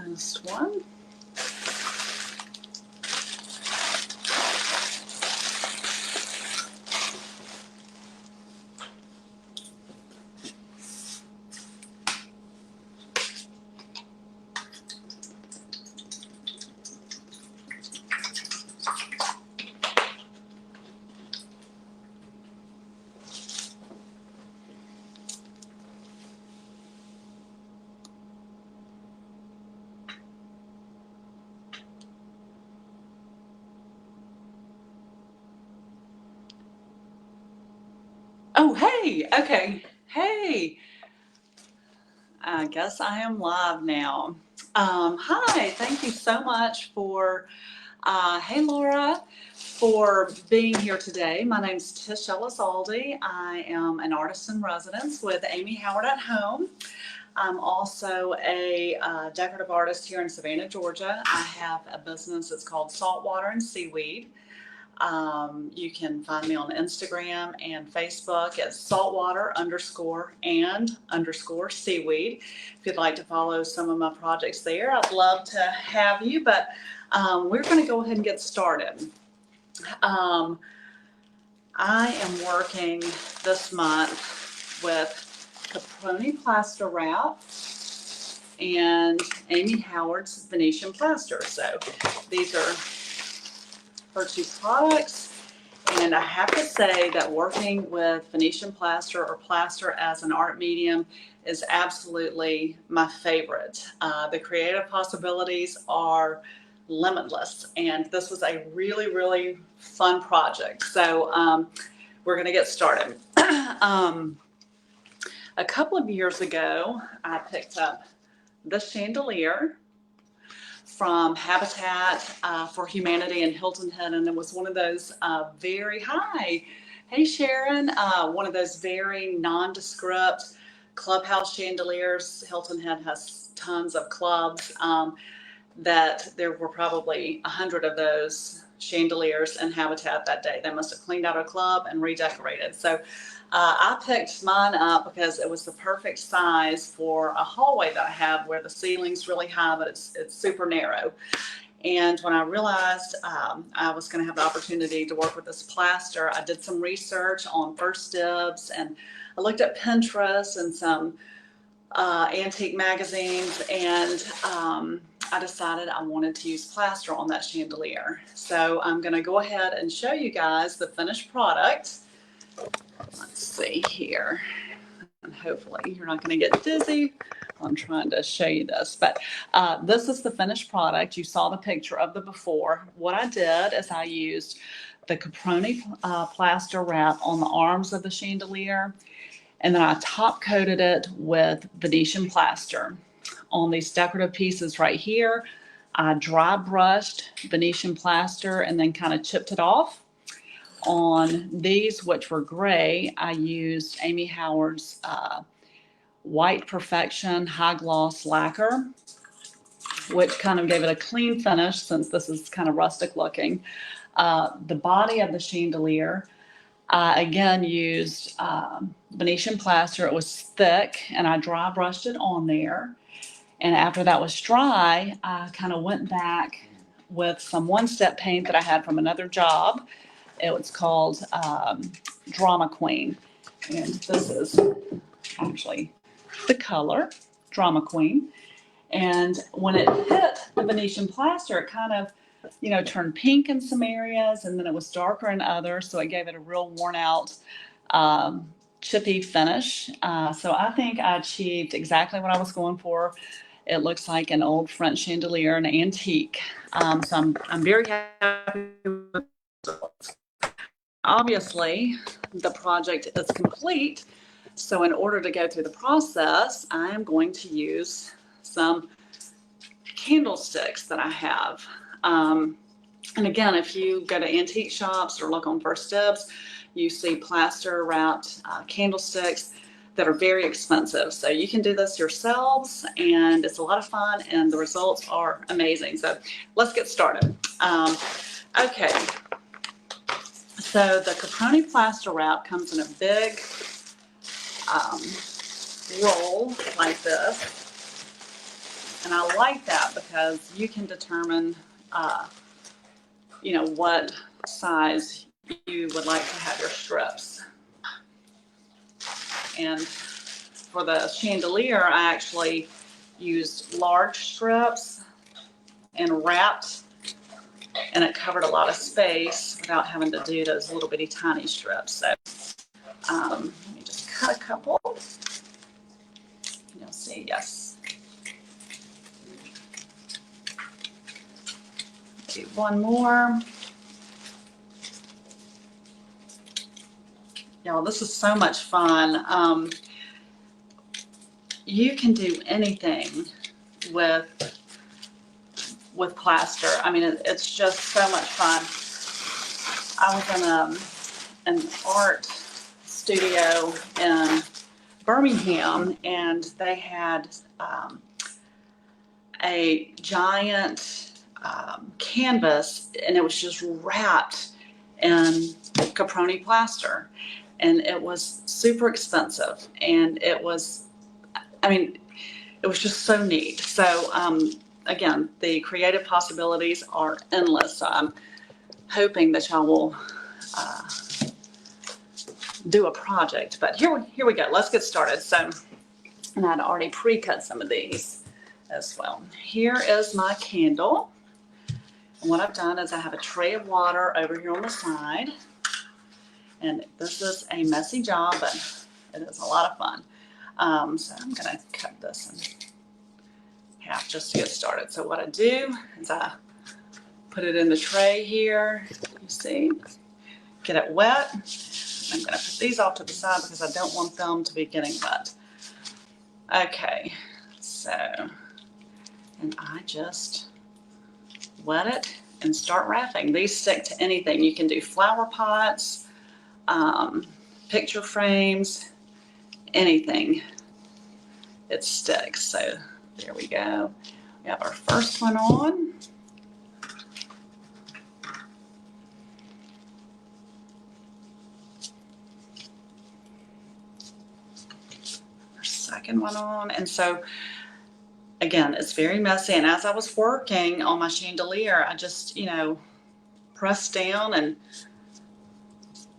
thinnest one. Oh, hey, okay. Hey, I guess I am live now. Hi, thank you so much for, hey Laura, for being here today. My name's Tish Elizalde. I am an artist in residence with Amy Howard at Home. I'm also a decorative artist here in Savannah, Georgia. I have a business that's called Saltwater and Seaweed. You can find me on Instagram and Facebook at saltwater_and_seaweed. If you'd like to follow some of my projects there, I'd love to have you, but we're going to go ahead and get started. I am working this month with Caproni Plaster Wrap and Amy Howard's Venetian Plaster. So these are her two products, and I have to say that working with Venetian plaster or plaster as an art medium is absolutely my favorite. The creative possibilities are limitless, and this was a really, really fun project. So we're going to get started. A couple of years ago, I picked up this chandelier from Habitat for Humanity in Hilton Head, and it was one of those hey Sharon, one of those very nondescript clubhouse chandeliers. Hilton Head has tons of clubs, that there were probably 100 of those chandeliers in Habitat that day. They must have cleaned out a club and redecorated. So I picked mine up because it was the perfect size for a hallway that I have where the ceiling's really high, but it's super narrow. And when I realized I was going to have the opportunity to work with this plaster, I did some research on First Dibs, and I looked at Pinterest and some antique magazines, and I decided I wanted to use plaster on that chandelier. So I'm going to go ahead and show you guys the finished product. Let's see here, and hopefully you're not going to get dizzy. I'm trying to show you this, but this is the finished product. You saw the picture of the before. What I did is I used the Caproni plaster wrap on the arms of the chandelier, and then I top coated it with Venetian plaster. On these decorative pieces right here, I dry brushed Venetian plaster and then kind of chipped it off. On these, which were gray, I used Amy Howard's White Perfection High Gloss Lacquer, which kind of gave it a clean finish since this is kind of rustic looking. The body of the chandelier, I again used Venetian plaster. It was thick, and I dry brushed it on there. And after that was dry, I kind of went back with some one-step paint that I had from another job. It was called Drama Queen, and this is actually the color, Drama Queen. And when it hit the Venetian plaster, it kind of, turned pink in some areas, and then it was darker in others, so it gave it a real worn out, chippy finish. So I think I achieved exactly what I was going for. It looks like an old French chandelier, an antique. So I'm very happy with the results. Obviously, the project is complete, so in order to go through the process, I am going to use some candlesticks that I have. And again, if you go to antique shops or look on First Dibs, you see plaster wrapped candlesticks that are very expensive. So you can do this yourselves, and it's a lot of fun, and the results are amazing. So let's get started. Okay. So the Caproni plaster wrap comes in a big roll like this. And I like that because you can determine, you know, what size you would like to have your strips. And for the chandelier, I actually used large strips and wrapped, and it covered a lot of space without having to do those little bitty tiny strips. So let me just cut a couple. You'll see, yes. Do one more. Y'all, this is so much fun. You can do anything with plaster. I mean, it's just so much fun. I was in an art studio in Birmingham, and they had a giant canvas, and it was just wrapped in caproni plaster, and it was super expensive, and it was, I mean, it was just so neat. So again, the creative possibilities are endless. So I'm hoping that y'all will do a project, but here we go. Let's get started. So, and I'd already pre-cut some of these as well. Here is my candle. And what I've done is I have a tray of water over here on the side. And this is a messy job, but it is a lot of fun. So I'm gonna cut this in half just to get started. So what I do is I put it in the tray here, you see, get it wet. I'm gonna put these off to the side because I don't want them to be getting wet. Okay, so, and I just wet it and start wrapping. These stick to anything. You can do flower pots, picture frames, anything. It sticks. So there we go. We have our first one on. Our second one on. And so again, it's very messy. And as I was working on my chandelier, I just, you know, pressed down, and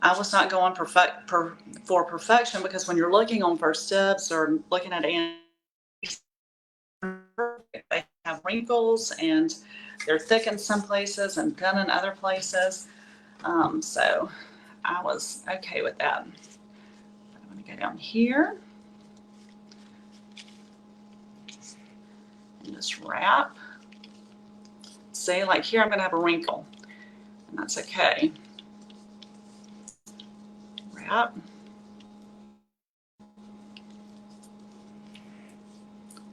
I was not going for perfection, because when you're looking on First Steps or looking at they have wrinkles, and they're thick in some places and thin in other places. So I was okay with that. I'm going to go down here and just wrap. See, like here I'm going to have a wrinkle, and that's okay. Wrap.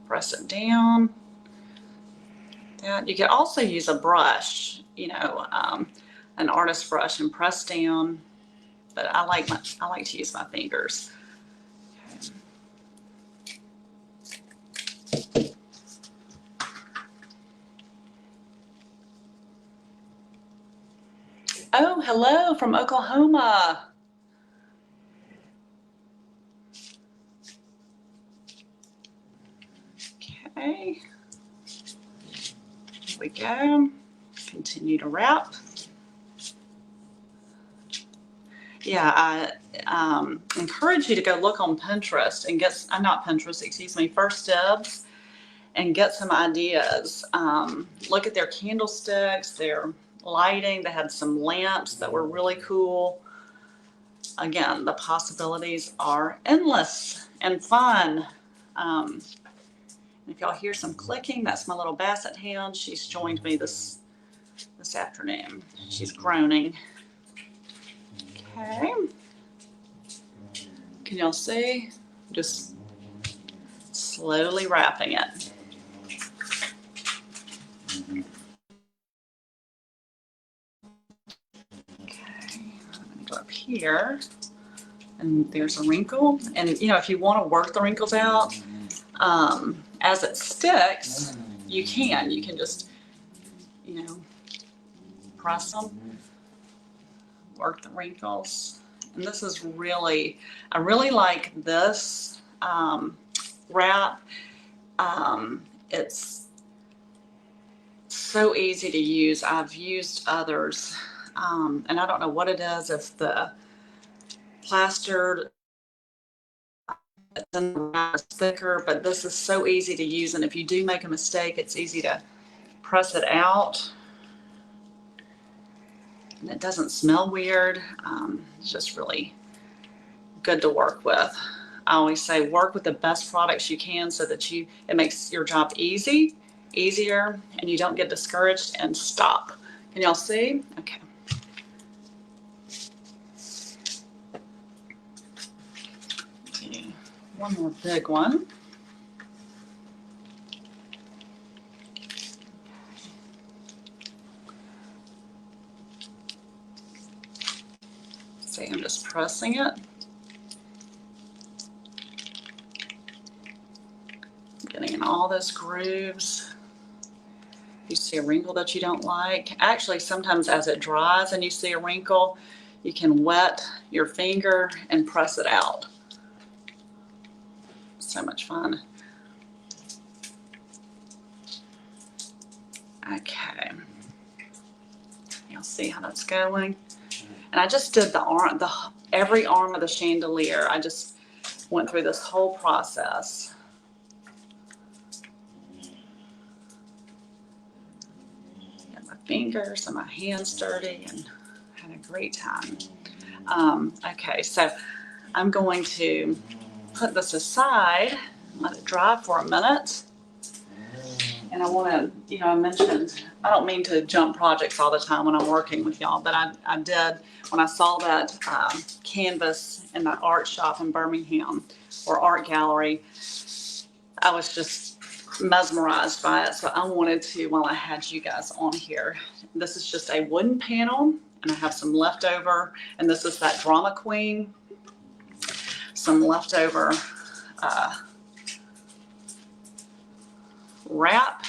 Press it down. You can also use a brush, you know, an artist brush, and press down. But I like to use my fingers. Okay. Oh, hello from Oklahoma. Okay. Here we go. Continue to wrap. Yeah, I encourage you to go look on Pinterest and get, not Pinterest, excuse me, First Steps, and get some ideas. Look at their candlesticks, their lighting. They had some lamps that were really cool. Again, the possibilities are endless and fun. If y'all hear some clicking, that's my little basset hound. She's joined me this afternoon. She's groaning. Okay. Can y'all see? Just slowly wrapping it. Okay, I'm gonna go up here, and there's a wrinkle. And you know, if you want to work the wrinkles out, as it sticks, you can just, you know, press them, work the wrinkles. And this is really, I really like this wrap. It's so easy to use. I've used others, and I don't know what it is, if the plaster is thicker, but this is so easy to use, and if you do make a mistake, it's easy to press it out, and it doesn't smell weird. It's just really good to work with. I always say work with the best products you can so that it makes your job easier, and you don't get discouraged and stop. Can y'all see? Okay. Okay. One more big one. See, I'm just pressing it. Getting in all those grooves. You see a wrinkle that you don't like. Actually, sometimes as it dries and you see a wrinkle, you can wet your finger and press it out. So much fun. Okay. You'll see how that's going. And I just did every arm of the chandelier. I just went through this whole process. Got my fingers and my hands dirty and had a great time. Okay, so I'm going to put this aside, let it dry for a minute. And I want to, I mentioned, I don't mean to jump projects all the time when I'm working with y'all, but I did, when I saw that canvas in that art shop in Birmingham, or art gallery, I was just mesmerized by it. So I wanted to, while I had you guys on here, this is just a wooden panel, and I have some leftover, and this is that drama queen, some leftover wrap.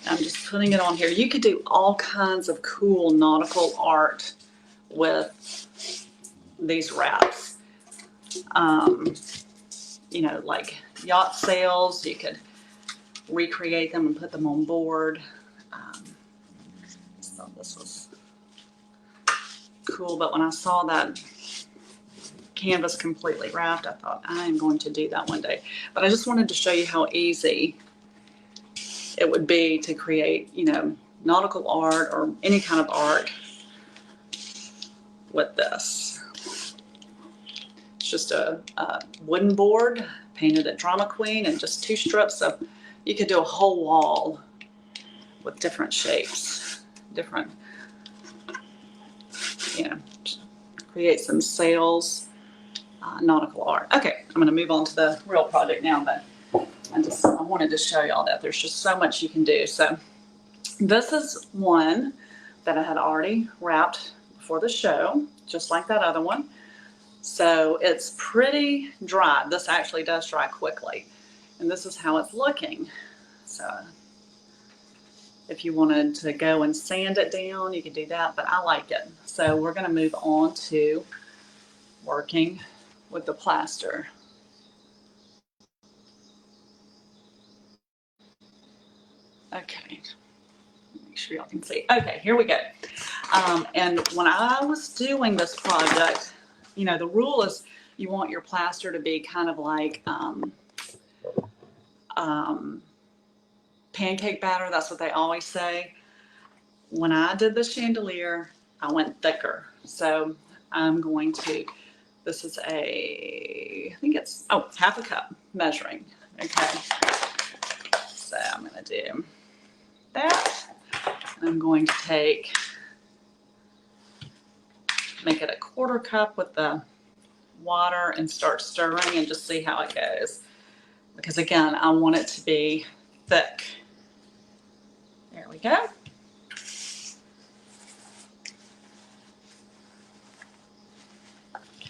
I'm just putting it on here. You could do all kinds of cool nautical art with these wraps. Like yacht sails, you could recreate them and put them on board. So this was cool, but when I saw that canvas completely wrapped, I thought, I am going to do that one day. But I just wanted to show you how easy it would be to create, nautical art or any kind of art with this. It's just a wooden board painted at Drama Queen and just 2 strips of, you could do a whole wall with different shapes, different, create some sails, nautical art. Okay, I'm going to move on to the real project now, but I wanted to show y'all that there's just so much you can do. So this is one that I had already wrapped for the show, just like that other one. So it's pretty dry. This actually does dry quickly. And this is how it's looking. So if you wanted to go and sand it down, you could do that, but I like it. So we're going to move on to working with the plaster. Okay, make sure y'all can see. Okay, here we go. And when I was doing this project, the rule is you want your plaster to be kind of like pancake batter. That's what they always say. When I did the chandelier, I went thicker. So I'm going to, this is I think it's, half a cup measuring. Okay. So I'm going to do that. And I'm going to make it a 1/4 cup with the water and start stirring and just see how it goes. Because again, I want it to be thick. There we go.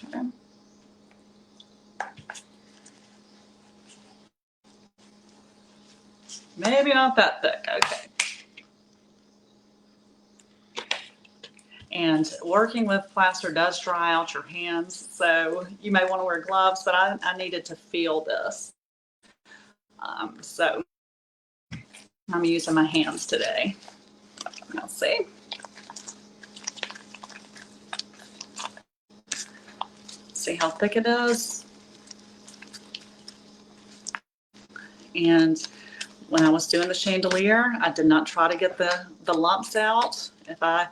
Okay. Maybe not that thick. Okay. And working with plaster does dry out your hands, so you may want to wear gloves, but I needed to feel this. So I'm using my hands today. I'll see. See how thick it is? And when I was doing the chandelier, I did not try to get the lumps out. If I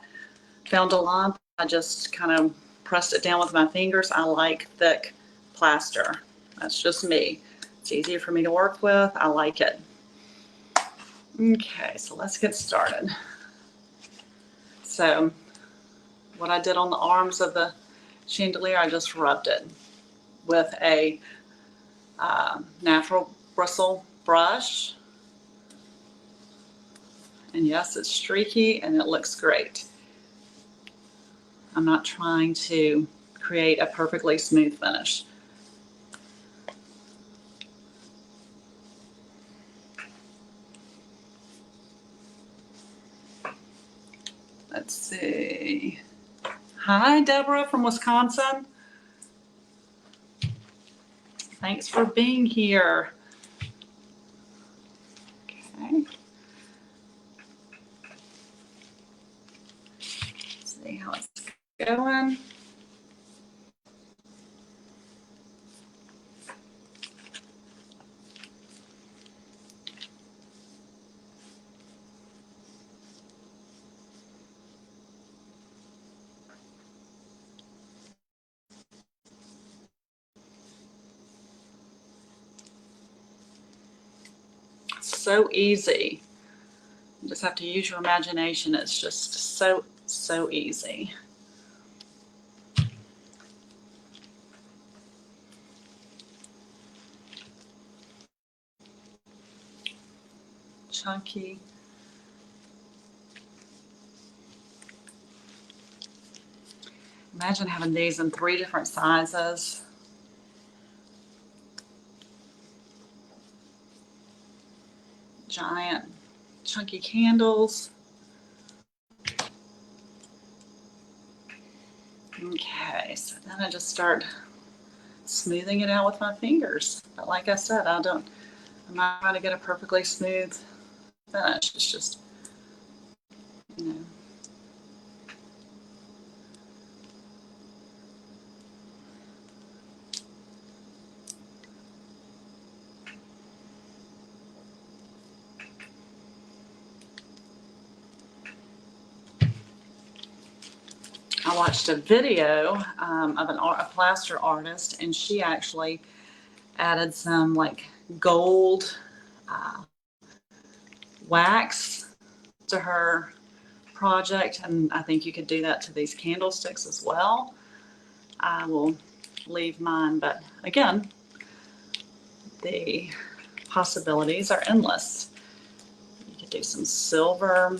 found a lump, I just kind of pressed it down with my fingers. I like thick plaster. That's just me. It's easier for me to work with. I like it. Okay, so let's get started. So what I did on the arms of the chandelier, I just rubbed it with a natural bristle brush. And yes, it's streaky and it looks great. I'm not trying to create a perfectly smooth finish. Let's see. Hi, Deborah from Wisconsin. Thanks for being here. Okay. Let's see how it's going. So easy. You just have to use your imagination. It's just so easy. Chunky. Imagine having these in 3 different sizes. Giant chunky candles. Okay, so then I just start smoothing it out with my fingers. But like I said, I'm not trying to get a perfectly smooth finish. It's just, you know. I watched a video of a plaster artist, and she actually added some like gold wax to her project, and I think you could do that to these candlesticks as well. I will leave mine, but again, the possibilities are endless. You could do some silver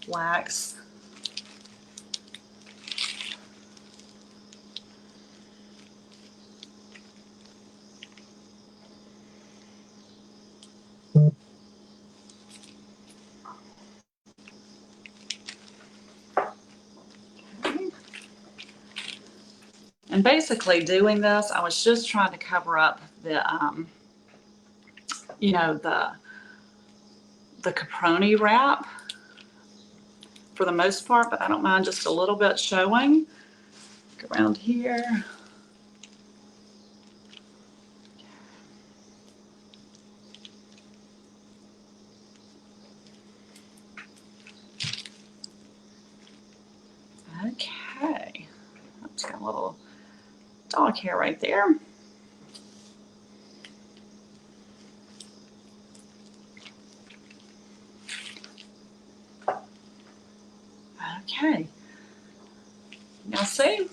wax. And basically doing this, I was just trying to cover up the, you know, the caproni wrap for the most part, but I don't mind just a little bit showing. Look around here. Okay, that's got a little dog hair right there. Okay, now see,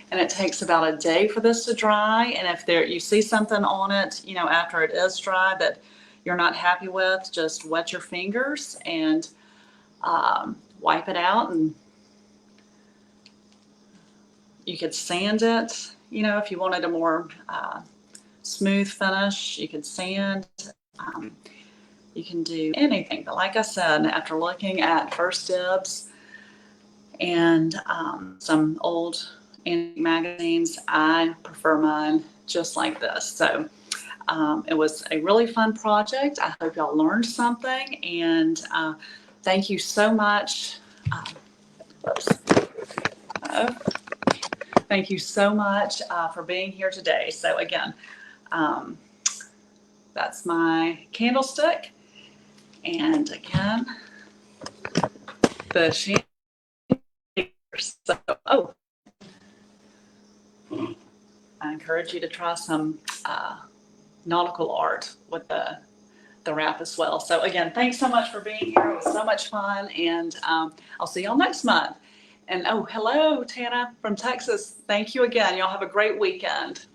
and it takes about a day for this to dry. And if you see something on it, you know, after it is dry that you're not happy with, just wet your fingers and wipe it out. And you could sand it, you know, if you wanted a more smooth finish, you could sand. You can do anything. But like I said, after looking at First Dibs and some old antique magazines, I prefer mine just like this. So It was a really fun project. I hope y'all learned something, and thank you so much. Oops. Thank you so much for being here today. So again, that's my candlestick. And again, the chandelier. So, I encourage you to try some nautical art with the wrap as well. So again, thanks so much for being here. It was so much fun, and I'll see y'all next month. And oh, hello, Tana from Texas. Thank you again. Y'all have a great weekend.